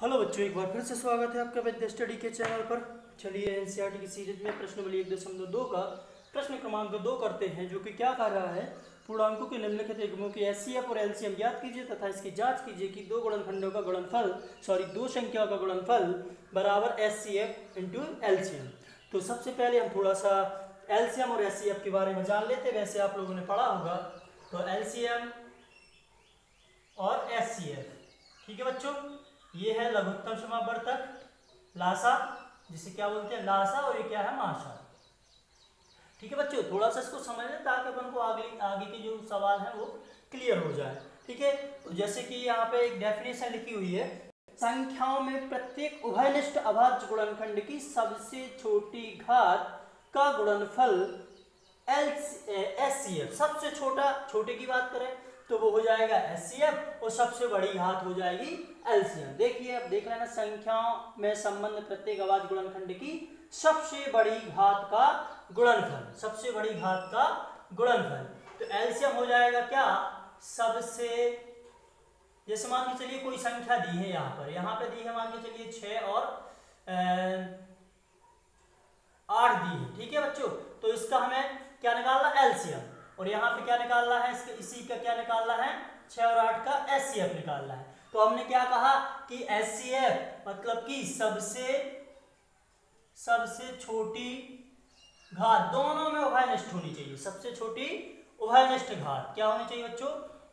Hello बच्चों, एक बार फिर से स्वागत है आपका विद्या स्टडी के चैनल पर। चलिए एनसीईआरटी की सीरीज में प्रश्नावली 1.2 का प्रश्न क्रमांक 2 करते हैं, जो कि क्या कर रहा है, पूर्णांकों के निम्नलिखित एकमों की एचसीएफ और एलसीएम ज्ञात कीजिए तथा इसकी जांच कीजिए कि दो संख्या का गुणनफल बराबर एचसीएफ इंटू एलसीएम। तो सबसे पहले हम थोड़ा सा एलसीएम और एचसीएफ के बारे में जान लेते हैं। वैसे आप लोगों ने पढ़ा होगा, तो एलसीएम और एचसीएफ, ठीक है बच्चों, ये है लघुत्तम समापवर्तक लासा, जिसे क्या बोलते हैं लासा, और ये क्या है मासा। ठीक है बच्चों, थोड़ा सा इसको समझ लें ताकि अपन को आगे के जो सवाल है वो क्लियर हो जाए। ठीक है, तो जैसे कि यहाँ पे एक डेफिनेशन लिखी हुई है, संख्याओं में प्रत्येक उभयनिष्ठ अभाज्य गुणनखंड की सबसे छोटी घात का गुणनफल एचसीएफ। सबसे छोटे की बात करें तो वो हो जाएगा एचसीएफ और सबसे बड़ी घात हो जाएगी एलसीएम। देखिए, अब देख लेना, संख्याओं में संबंध प्रत्येक अभाज्य गुणनखंड की सबसे बड़ी घात का गुणनफल, सबसे बड़ी घात का गुणनफल। तो एलसीएम हो जाएगा क्या, सबसे, जैसे मान के चलिए कोई संख्या दी है, यहाँ पे दी है, मान के चलिए 6 और 8 दी है। ठीक है बच्चों, तो इसका हमें क्या निकालना, एलसीएम, और यहाँ पे क्या निकालना है, इसी का क्या निकालना है, 6 और 8 का एचसीएफ निकालना है। तो हमने क्या कहा कि एचसीएफ मतलब कि सबसे छोटी घात, दोनों में उभयनिष्ठ होनी चाहिए। सबसे छोटी उभयनिष्ठ घात क्या होनी चाहिए बच्चों,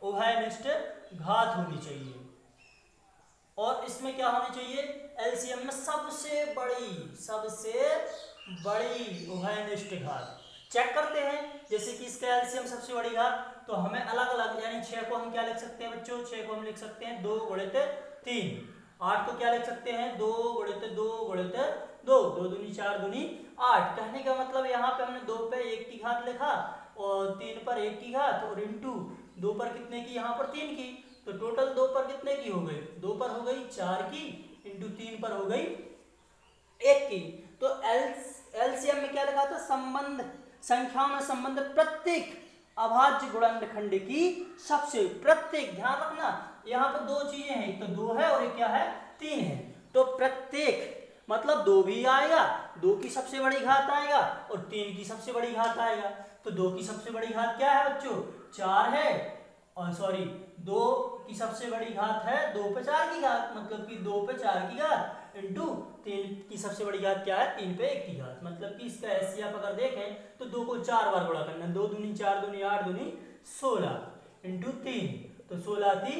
उभयनिष्ठ घात होनी चाहिए। और इसमें क्या होनी चाहिए, एलसीएम में सबसे बड़ी उभयनिष्ठ घात। चेक करते हैं, जैसे कि इसका एलसीएम सबसे बड़ी घात, तो हमें अलग अलग, यानी 6 को हम क्या लिख सकते हैं बच्चों, 6 को हम लिख सकते हैं 2 गुणित 3। 8 को क्या लिख सकते हैं, 2 गुणित 2 गुणित 2, 2 दूनी 4 दूनी 8। कहने का मतलब यहाँ पे हमने 2 पे 1 की घात लिखा और 3 पर 1 की घात, और इंटू 2 पर कितने की, यहाँ पर 3 की, तो टोटल 2 पर कितने की हो गई, 2 पर हो गई 4 की, इंटू 3 पर हो गई 1 की। तो एलसीएम में क्या लिखा था, संबंध, संख्याओं में संबंध प्रत्येक अभाज्य गुणनखंड की सबसे, प्रत्येक, ध्यान रखना यहाँ पर 2 चीजें हैं, एक तो 2 है और एक क्या है, 3 है। तो प्रत्येक मतलब 2 भी आएगा, 2 की सबसे बड़ी घात आएगा, और 3 की सबसे बड़ी घात आएगा। तो 2 की सबसे बड़ी घात क्या है बच्चों, 4 है, और सॉरी 2 की सबसे बड़ी घात है 2 पे 4 की घात, मतलब कि 2 पे 4 की घात, इंटू 3 की सबसे बड़ी घात क्या है, 3 पे 1 की घात। मतलब कि इसका एचसीएफ अगर देखें तो 2 को 4 बार गुणा करना, 2 दूनी 4 दूनी 8 दूनी 16, इंटू 3, तो 16 थी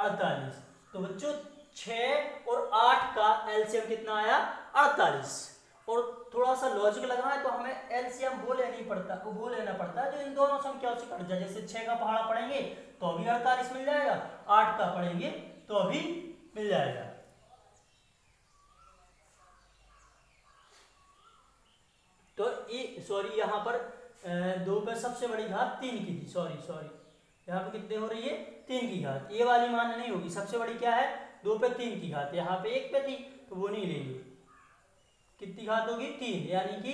48। तो बच्चों 6 और 8 का एलसीएम कितना आया, 48। और थोड़ा सा लॉजिक लगा है तो हमें एलसीएम वो लेना पड़ता है जो इन दोनों संख्याओं से कट जाए। जैसे 6 का पहाड़ा पढ़ेंगे तो अभी 48 मिल जाएगा, 8 का पढ़ेंगे तो अभी मिल जाएगा। तो ये सॉरी, यहाँ पर 2 पे सबसे बड़ी घात 3 की थी, सॉरी यहाँ पे कितने हो रही है, 3 की घात, ये वाली मान नहीं होगी। सबसे बड़ी क्या है, 2 पे 3 की घात, यहाँ पे 1 पे थी तो वो नहीं लेंगे। कितनी घात होगी, 3, यानी कि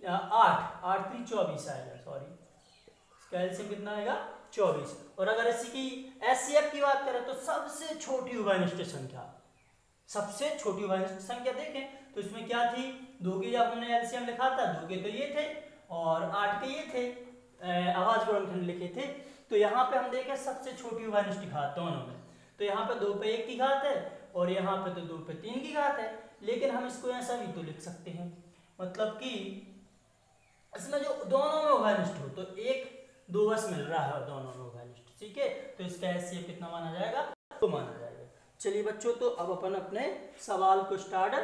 8 3 24 आएगा, सॉरी, इसका एलसीएम कितना आएगा, 24। और अगर इसी की एचसीएफ की बात करें तो सबसे छोटी उभयनिष्ठ संख्या, सबसे छोटी उभयनिष्ठ संख्या देखें तो इसमें क्या थी, 2 की जब हमने एलसीएम लिखा था, 2 के तो ये थे और 8 के ये थे, अभाज्य गुणनखंड लिखे थे। तो यहाँ पे हम देखें सबसे छोटी उभयनिष्ठ घात दोनों में, तो यहाँ पे 2 पे 1 की घात है और यहाँ पे तो 2 पे 3 की घात है। लेकिन हम इसको ऐसा भी तो लिख सकते हैं, मतलब कि इसमें जो दोनों में उभयनिष्ठ हो, तो 1 2 बस मिल रहा है दोनों में उभयनिष्ठ। ठीक है, तो इसका एचसीएफ कितना माना जाएगा, तो माना जाएगा। चलिए बच्चों, तो अब अपन अपने सवाल को स्टार्ट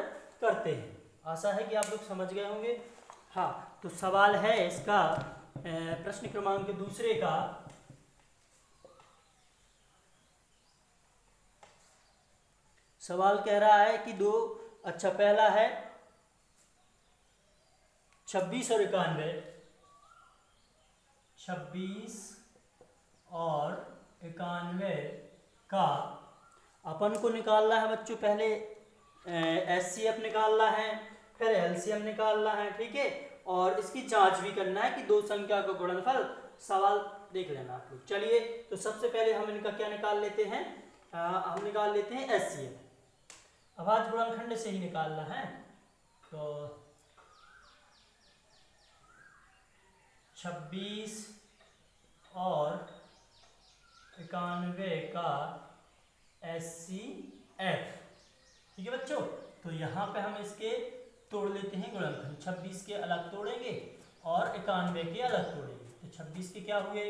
करते हैं। आशा है कि आप लोग समझ गए होंगे। हाँ, तो सवाल है इसका प्रश्न क्रमांक 2 का, सवाल कह रहा है कि पहला है 26 और 91, 26 और 91 का अपन को निकालना है बच्चों। पहले एचसीएफ निकालना है, फिर एलसीएम निकालना है, ठीक है, और इसकी जांच भी करना है कि दो संख्या का गुणनफल। सवाल देख लेना आप लोग। चलिए, तो सबसे पहले हम इनका क्या निकाल लेते हैं, हम निकाल लेते हैं एचसीएफ। अभाज्य गुणनखंड से ही निकालना है। तो 26 और 91 का HCF, ठीक है बच्चों। तो यहाँ पे हम इसके तोड़ लेते हैं गुणनखंड, 26 के अलग तोड़ेंगे और 91 के अलग तोड़ेंगे। तो 26 के क्या हुए,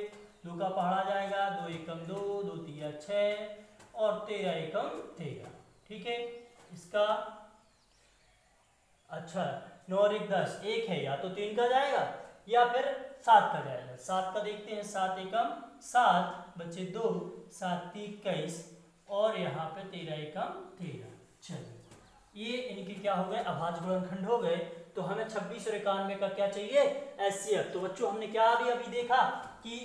2 का पहाड़ा जाएगा, 2 एकम 2, 2 तिया 6 और 13 एकम 13, ठीक है। इसका अच्छा 9 और 1 10, एक है, या तो 3 का जाएगा या फिर 7 का जाएगा। 7 का देखते हैं, 7 एकम 7 बचे 2, 7 3 21 और यहाँ पे 13 एकम 13। चलिए ये इनके क्या हो गए, अभाज्य गुणनखंड हो गए। तो हमें 26 और 91 का क्या चाहिए, HCF। तो बच्चों हमने क्या अभी देखा कि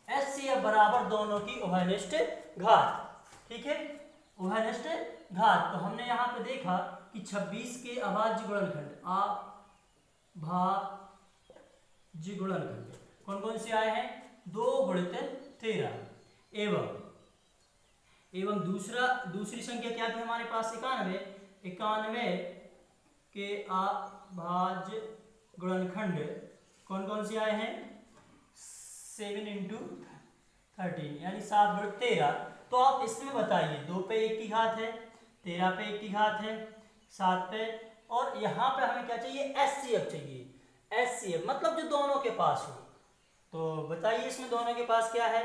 HCF बराबर दोनों की उभयनिष्ठ घात, ठीक है, उभयनिष्ठ घात। तो हमने यहाँ पे देखा कि 26 के अभाज्य गुणनखंड, अभाज्य गुणनखंड कौन कौन से आए हैं, 2 गुणित 13 एवं दूसरी संख्या क्या थी हमारे पास, 91 के अभाज्य गुणनखंड कौन कौन से आए हैं, 7 × 13 यानी 7 गुणित 13। तो आप इसमें बताइए, 2 पे 1 की घात है, 13 पे 1 की घात है, 7 पे, और यहाँ पे हमें क्या चाहिए, HCF चाहिए। HCF मतलब जो दोनों के पास हो। तो बताइए इसमें दोनों के पास क्या है।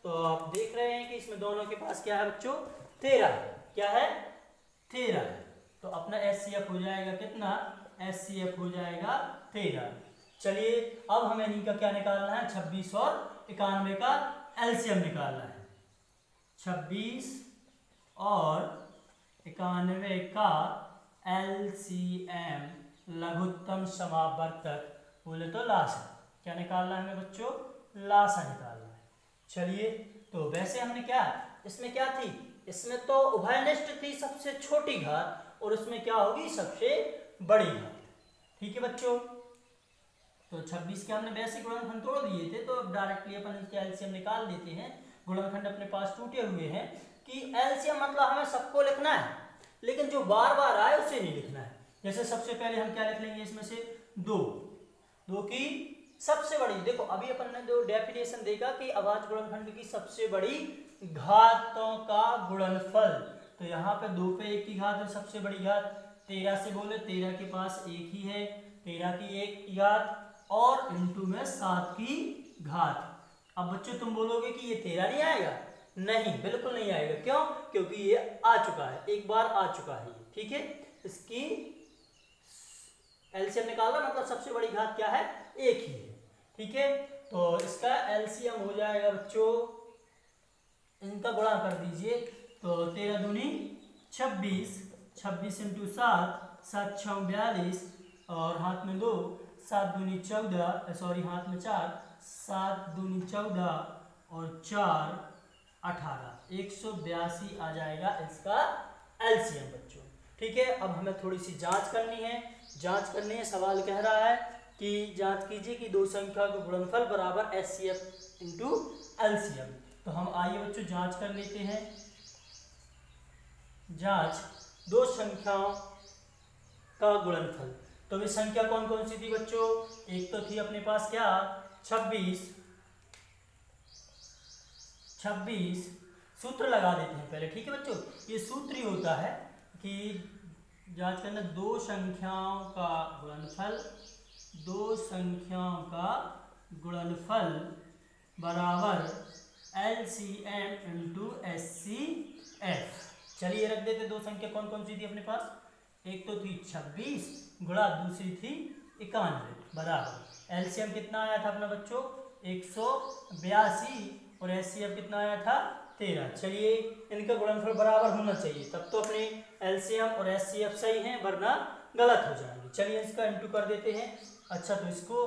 तो आप देख रहे हैं कि इसमें दोनों के पास क्या है बच्चों, 13 है। क्या है, 13 है। तो अपना HCF हो जाएगा कितना, HCF हो जाएगा 13। चलिए अब हमें इनका क्या निकालना है, 26 और 91 का LCM निकालना है। 26 और 91 का LCM लघुत्तम समावर्तक बोले तो लासा। क्या निकालना है हमें बच्चों, लासा निकालना है। चलिए तो वैसे हमने क्या, इसमें क्या थी, इसमें तो उभयनिष्ठ थी सबसे छोटी घात, और उसमें क्या होगी, सबसे बड़ी घात, ठीक है बच्चों। तो 26 के हमने वैसे गुणनखंड तोड़ दिए थे, तो अब डायरेक्टली अपन इसके एलसीएम निकाल देते हैं। गुणनखंड अपने पास टूटे हुए हैं कि एलसीएम मतलब हमें सबको लिखना है, लेकिन जो बार बार आए उसे नहीं लिखना है। जैसे सबसे पहले हम क्या लिख लेंगे, इसमें से 2 की सबसे बड़ी, देखो अभी अपन ने जो डेफिनेशन देखा कि अभाज्य गुणनखंड की सबसे बड़ी घातों का गुणनफल। तो यहाँ पे 2 पे 1 की घात है, सबसे बड़ी घात 13 से बोले 13 के पास 1 ही है, 13 की 1 की घात और इनटू में 7 की घात। अब बच्चों तुम बोलोगे कि ये 13 नहीं आएगा, नहीं बिल्कुल नहीं आएगा। क्यों, क्योंकि ये आ चुका है, एक बार आ चुका है, ठीक है। इसकी एलसीएम निकालना मतलब सबसे बड़ी घात क्या है, 1 ही है, ठीक है। तो इसका एलसीएम हो जाएगा बच्चों, इनका गुणा कर दीजिए, तो 13 दूनी 26, 26 इंटू 7, 7 6 42 और हाथ में 2, 7 दूनी 14, सॉरी हाथ में 4, 7 दूनी 14 और 4 18, 182 आ जाएगा इसका एलसीएम बच्चों, ठीक है। अब हमें थोड़ी सी जांच करनी है। जांच करनी है, सवाल कह रहा है कि जांच कीजिए कि दो संख्या का गुणनफल बराबर HCF इंटू एलसीएम। तो हम आइए बच्चों जांच कर लेते हैं। जांच दो संख्याओं का गुणनफल। तो वे संख्या कौन कौन सी थी बच्चों, एक तो थी अपने पास क्या 26, सूत्र लगा देते हैं पहले, ठीक है बच्चों। ये सूत्र ही होता है कि जांच करना दो संख्याओं का गुणनफल बराबर LCM इंटू HCF। चलिए रख देते, दो संख्या कौन कौन सी थी अपने पास, एक तो थी 26 गुणा दूसरी थी 91 बराबर LCM कितना आया था अपना बच्चों 182 और HCF कितना आया था 13। चलिए इनका गुणनफल बराबर होना चाहिए, तब तो अपने LCM और HCF सही हैं, वरना गलत हो जाएंगे। चलिए इसका इंटू कर देते हैं। अच्छा तो इसको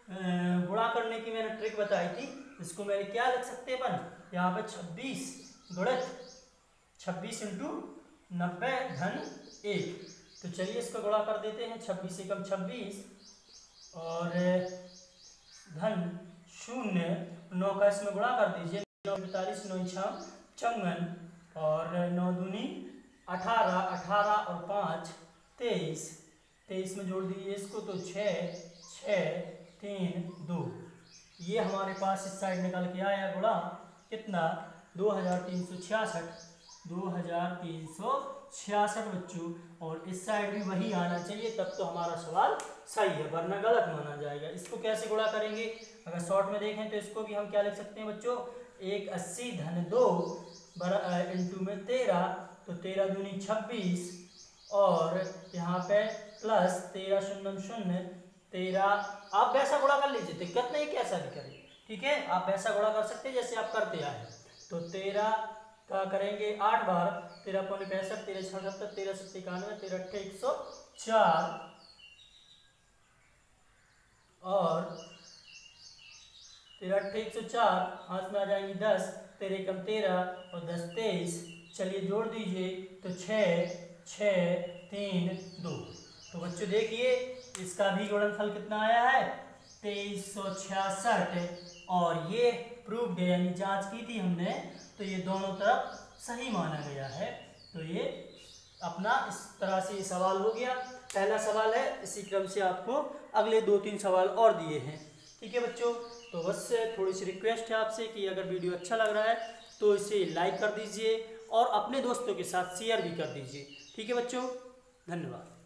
गुणा करने की मैंने ट्रिक बताई थी, इसको मैंने क्या लिख सकते हैं अपन, यहाँ पे 26 गुणित 26 इंटू 90 धन 1। तो चलिए इसको गुणा कर देते हैं, 26 एकम 26 और धन 0, 9 का इसमें गुणा कर दीजिए, 9 45 9 6 54 और 9 दूनी 18, 18 और 5 23, 23 में जोड़ दीजिए इसको तो 6, 6, 3, 2। ये हमारे पास इस साइड निकल के आया गुणा कितना 2366, 2366 बच्चों। और इस साइड भी वही आना चाहिए, तब तो हमारा सवाल सही है, वरना गलत माना जाएगा। इसको कैसे गुणा करेंगे, अगर शॉर्ट में देखें तो इसको भी हम क्या लिख सकते हैं बच्चों, 180 धन 2 इंटू में 13, तो 13 दूनी 26 और यहाँ पे प्लस 13 शून्य 0 13। आप वैसा गुणा कर लीजिए, दिक्कत नहीं, कैसा भी करें, ठीक है, आप वैसा गुणा कर सकते हैं जैसे आप करते आए। तो 13 का करेंगे 8 बार, 13 पौने 65, 13 6 70, 13 7 91, 13 8 104 और 13 8 104, हाथ में आ जाएंगी 10, 13 कम 13 और 10 23। चलिए जोड़ दीजिए तो 6, 6, 3, 2। तो बच्चों देखिए इसका भी गुणनफल कितना आया है 2366, और ये प्रूव्ड है, यानी जांच की थी हमने, तो ये दोनों तरफ सही माना गया है। तो ये अपना इस तरह से ये सवाल हो गया, पहला सवाल है। इसी क्रम से आपको अगले 2-3 सवाल और दिए हैं, ठीक है बच्चों। तो बस थोड़ी सी रिक्वेस्ट है आपसे कि अगर वीडियो अच्छा लग रहा है तो इसे लाइक कर दीजिए और अपने दोस्तों के साथ शेयर भी कर दीजिए, ठीक है बच्चों, धन्यवाद।